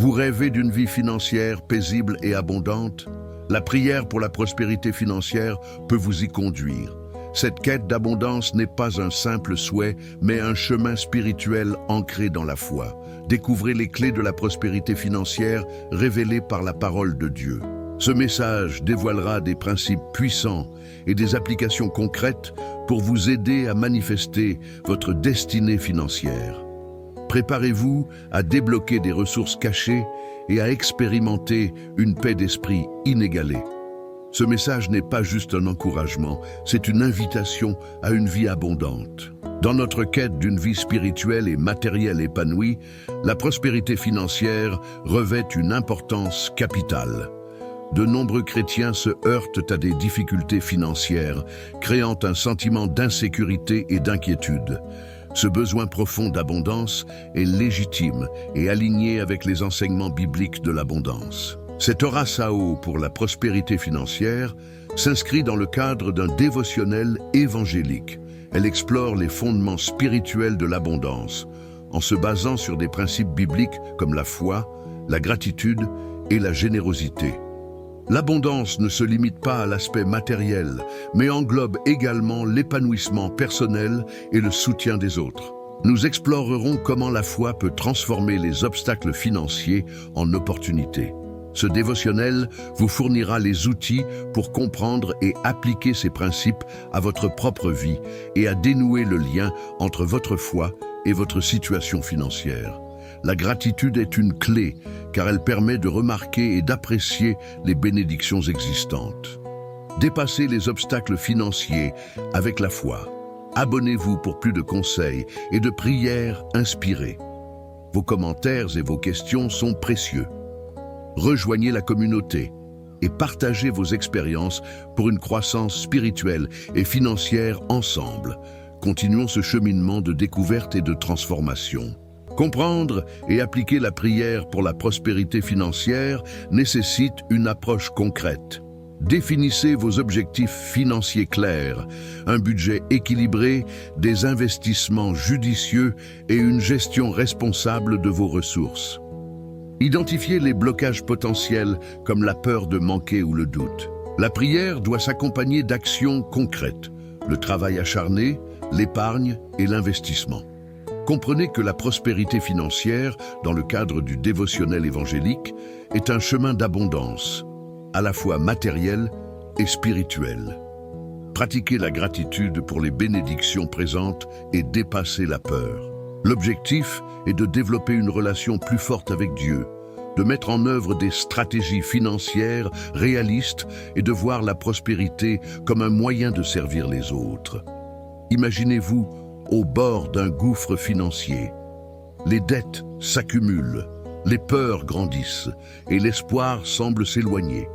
Vous rêvez d'une vie financière paisible et abondante? La prière pour la prospérité financière peut vous y conduire. Cette quête d'abondance n'est pas un simple souhait, mais un chemin spirituel ancré dans la foi. Découvrez les clés de la prospérité financière révélées par la parole de Dieu. Ce message dévoilera des principes puissants et des applications concrètes pour vous aider à manifester votre destinée financière. Préparez-vous à débloquer des ressources cachées et à expérimenter une paix d'esprit inégalée. Ce message n'est pas juste un encouragement, c'est une invitation à une vie abondante. Dans notre quête d'une vie spirituelle et matérielle épanouie, la prospérité financière revêt une importance capitale. De nombreux chrétiens se heurtent à des difficultés financières, créant un sentiment d'insécurité et d'inquiétude. Ce besoin profond d'abondance est légitime et aligné avec les enseignements bibliques de l'abondance. Cette orasao pour la prospérité financière s'inscrit dans le cadre d'un dévotionnel évangélique. Elle explore les fondements spirituels de l'abondance, en se basant sur des principes bibliques comme la foi, la gratitude et la générosité. L'abondance ne se limite pas à l'aspect matériel, mais englobe également l'épanouissement personnel et le soutien des autres. Nous explorerons comment la foi peut transformer les obstacles financiers en opportunités. Ce dévotionnel vous fournira les outils pour comprendre et appliquer ces principes à votre propre vie et à dénouer le lien entre votre foi et votre situation financière. La gratitude est une clé, car elle permet de remarquer et d'apprécier les bénédictions existantes. Dépassez les obstacles financiers avec la foi. Abonnez-vous pour plus de conseils et de prières inspirées. Vos commentaires et vos questions sont précieux. Rejoignez la communauté et partagez vos expériences pour une croissance spirituelle et financière ensemble. Continuons ce cheminement de découverte et de transformation. Comprendre et appliquer la prière pour la prospérité financière nécessite une approche concrète. Définissez vos objectifs financiers clairs, un budget équilibré, des investissements judicieux et une gestion responsable de vos ressources. Identifiez les blocages potentiels comme la peur de manquer ou le doute. La prière doit s'accompagner d'actions concrètes, le travail acharné, l'épargne et l'investissement. Comprenez que la prospérité financière, dans le cadre du dévotionnel évangélique, est un chemin d'abondance, à la fois matériel et spirituel. Pratiquez la gratitude pour les bénédictions présentes et dépassez la peur. L'objectif est de développer une relation plus forte avec Dieu, de mettre en œuvre des stratégies financières réalistes et de voir la prospérité comme un moyen de servir les autres. Imaginez-vous au bord d'un gouffre financier. Les dettes s'accumulent, les peurs grandissent et l'espoir semble s'éloigner.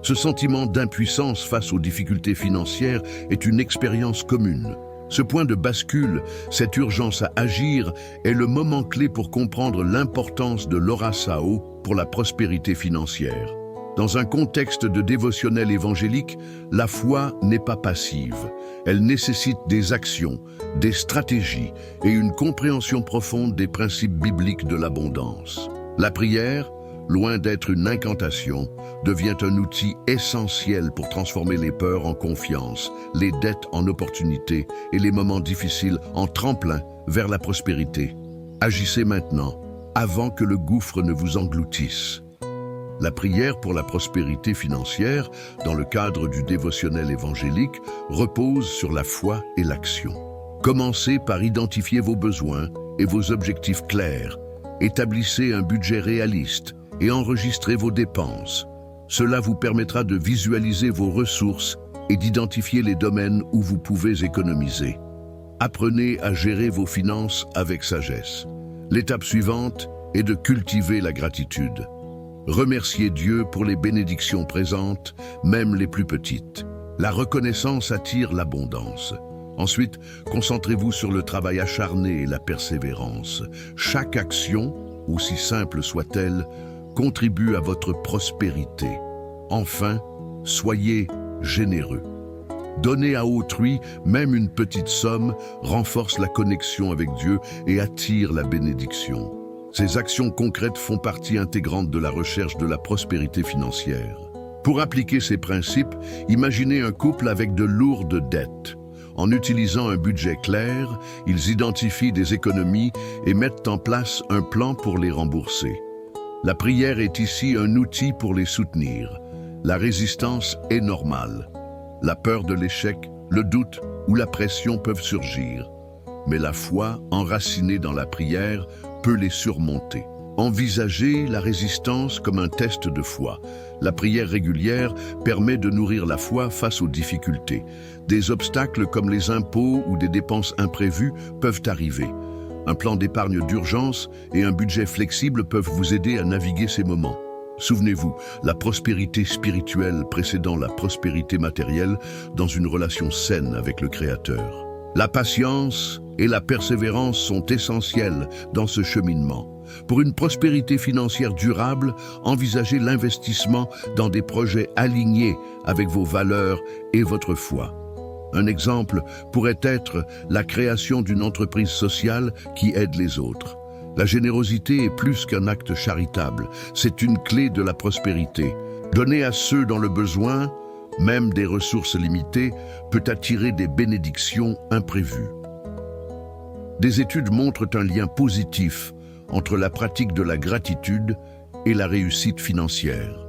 Ce sentiment d'impuissance face aux difficultés financières est une expérience commune. Ce point de bascule, cette urgence à agir, est le moment clé pour comprendre l'importance de l'orasao pour la prospérité financière. Dans un contexte de dévotionnel évangélique, la foi n'est pas passive. Elle nécessite des actions, des stratégies et une compréhension profonde des principes bibliques de l'abondance. La prière, loin d'être une incantation, devient un outil essentiel pour transformer les peurs en confiance, les dettes en opportunités et les moments difficiles en tremplin vers la prospérité. Agissez maintenant, avant que le gouffre ne vous engloutisse. La prière pour la prospérité financière, dans le cadre du dévotionnel évangélique, repose sur la foi et l'action. Commencez par identifier vos besoins et vos objectifs clairs. Établissez un budget réaliste et enregistrez vos dépenses. Cela vous permettra de visualiser vos ressources et d'identifier les domaines où vous pouvez économiser. Apprenez à gérer vos finances avec sagesse. L'étape suivante est de cultiver la gratitude. Remerciez Dieu pour les bénédictions présentes, même les plus petites. La reconnaissance attire l'abondance. Ensuite, concentrez-vous sur le travail acharné et la persévérance. Chaque action, aussi simple soit-elle, contribue à votre prospérité. Enfin, soyez généreux. Donner à autrui, même une petite somme, renforce la connexion avec Dieu et attire la bénédiction. Ces actions concrètes font partie intégrante de la recherche de la prospérité financière. Pour appliquer ces principes, imaginez un couple avec de lourdes dettes. En utilisant un budget clair, ils identifient des économies et mettent en place un plan pour les rembourser. La prière est ici un outil pour les soutenir. La résistance est normale. La peur de l'échec, le doute ou la pression peuvent surgir. Mais la foi, enracinée dans la prière, peut les surmonter. Envisagez la résistance comme un test de foi. La prière régulière permet de nourrir la foi face aux difficultés. Des obstacles comme les impôts ou des dépenses imprévues peuvent arriver. Un plan d'épargne d'urgence et un budget flexible peuvent vous aider à naviguer ces moments. Souvenez-vous, la prospérité spirituelle précédant la prospérité matérielle dans une relation saine avec le Créateur. La patience et la persévérance sont essentielles dans ce cheminement. Pour une prospérité financière durable, envisagez l'investissement dans des projets alignés avec vos valeurs et votre foi. Un exemple pourrait être la création d'une entreprise sociale qui aide les autres. La générosité est plus qu'un acte charitable, c'est une clé de la prospérité. Donner à ceux dans le besoin, même des ressources limitées, peut attirer des bénédictions imprévues. Des études montrent un lien positif entre la pratique de la gratitude et la réussite financière.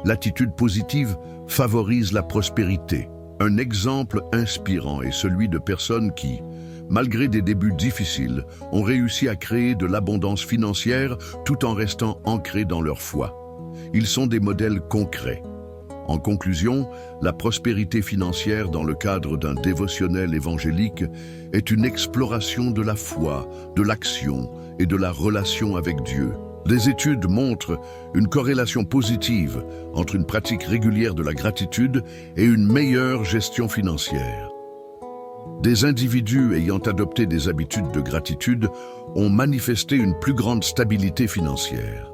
L'attitude positive favorise la prospérité. Un exemple inspirant est celui de personnes qui, malgré des débuts difficiles, ont réussi à créer de l'abondance financière tout en restant ancrés dans leur foi. Ils sont des modèles concrets. En conclusion, la prospérité financière dans le cadre d'un dévotionnel évangélique est une exploration de la foi, de l'action et de la relation avec Dieu. Des études montrent une corrélation positive entre une pratique régulière de la gratitude et une meilleure gestion financière. Des individus ayant adopté des habitudes de gratitude ont manifesté une plus grande stabilité financière.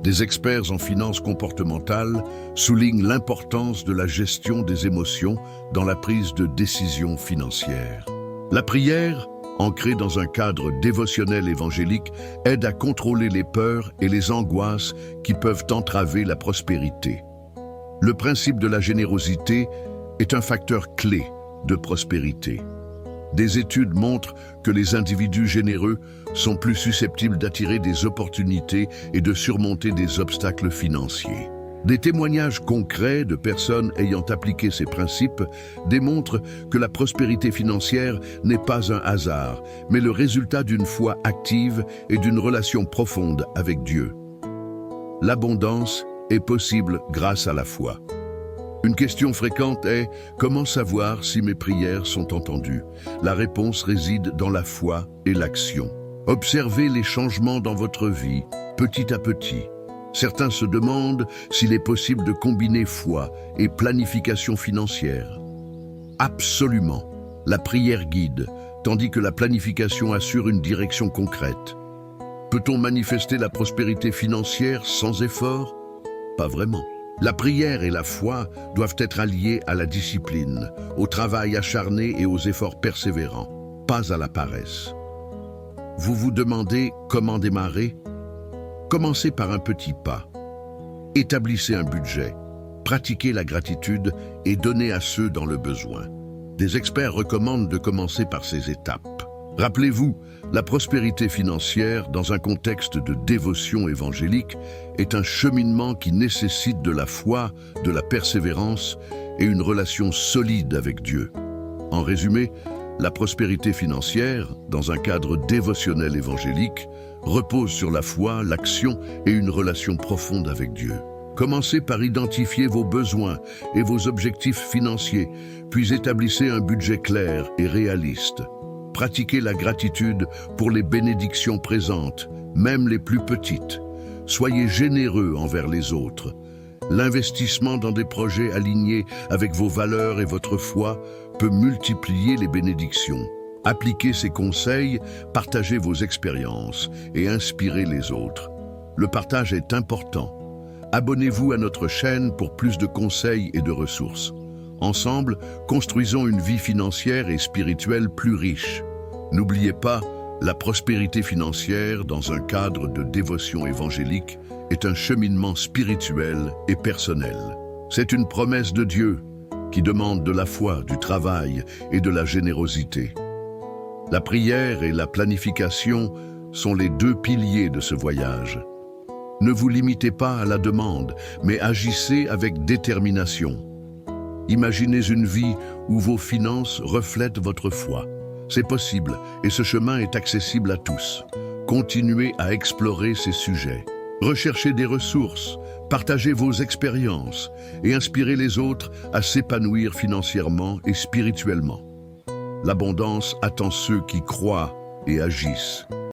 Des experts en finances comportementales soulignent l'importance de la gestion des émotions dans la prise de décisions financières. La prière, ancrée dans un cadre dévotionnel évangélique, aide à contrôler les peurs et les angoisses qui peuvent entraver la prospérité. Le principe de la générosité est un facteur clé de prospérité. Des études montrent que les individus généreux sont plus susceptibles d'attirer des opportunités et de surmonter des obstacles financiers. Des témoignages concrets de personnes ayant appliqué ces principes démontrent que la prospérité financière n'est pas un hasard, mais le résultat d'une foi active et d'une relation profonde avec Dieu. L'abondance est possible grâce à la foi. Une question fréquente est « Comment savoir si mes prières sont entendues ?» La réponse réside dans la foi et l'action. Observez les changements dans votre vie, petit à petit. Certains se demandent s'il est possible de combiner foi et planification financière. Absolument. La prière guide, tandis que la planification assure une direction concrète. Peut-on manifester la prospérité financière sans effort? Pas vraiment. La prière et la foi doivent être alliées à la discipline, au travail acharné et aux efforts persévérants, pas à la paresse. Vous vous demandez comment démarrer? Commencez par un petit pas. Établissez un budget, pratiquez la gratitude et donnez à ceux dans le besoin. Des experts recommandent de commencer par ces étapes. Rappelez-vous, la prospérité financière, dans un contexte de dévotion évangélique, est un cheminement qui nécessite de la foi, de la persévérance et une relation solide avec Dieu. En résumé, la prospérité financière, dans un cadre dévotionnel évangélique, repose sur la foi, l'action et une relation profonde avec Dieu. Commencez par identifier vos besoins et vos objectifs financiers, puis établissez un budget clair et réaliste. Pratiquez la gratitude pour les bénédictions présentes, même les plus petites. Soyez généreux envers les autres. L'investissement dans des projets alignés avec vos valeurs et votre foi peut multiplier les bénédictions. Appliquez ces conseils, partagez vos expériences et inspirez les autres. Le partage est important. Abonnez-vous à notre chaîne pour plus de conseils et de ressources. Ensemble, construisons une vie financière et spirituelle plus riche. N'oubliez pas, La prospérité financière, dans un cadre de dévotion évangélique, est un cheminement spirituel et personnel. C'est une promesse de Dieu qui demande de la foi, du travail et de la générosité. La prière et la planification sont les deux piliers de ce voyage. Ne vous limitez pas à la demande, mais agissez avec détermination. Imaginez une vie où vos finances reflètent votre foi. C'est possible et ce chemin est accessible à tous. Continuez à explorer ces sujets. Recherchez des ressources, partagez vos expériences et inspirez les autres à s'épanouir financièrement et spirituellement. L'abondance attend ceux qui croient et agissent.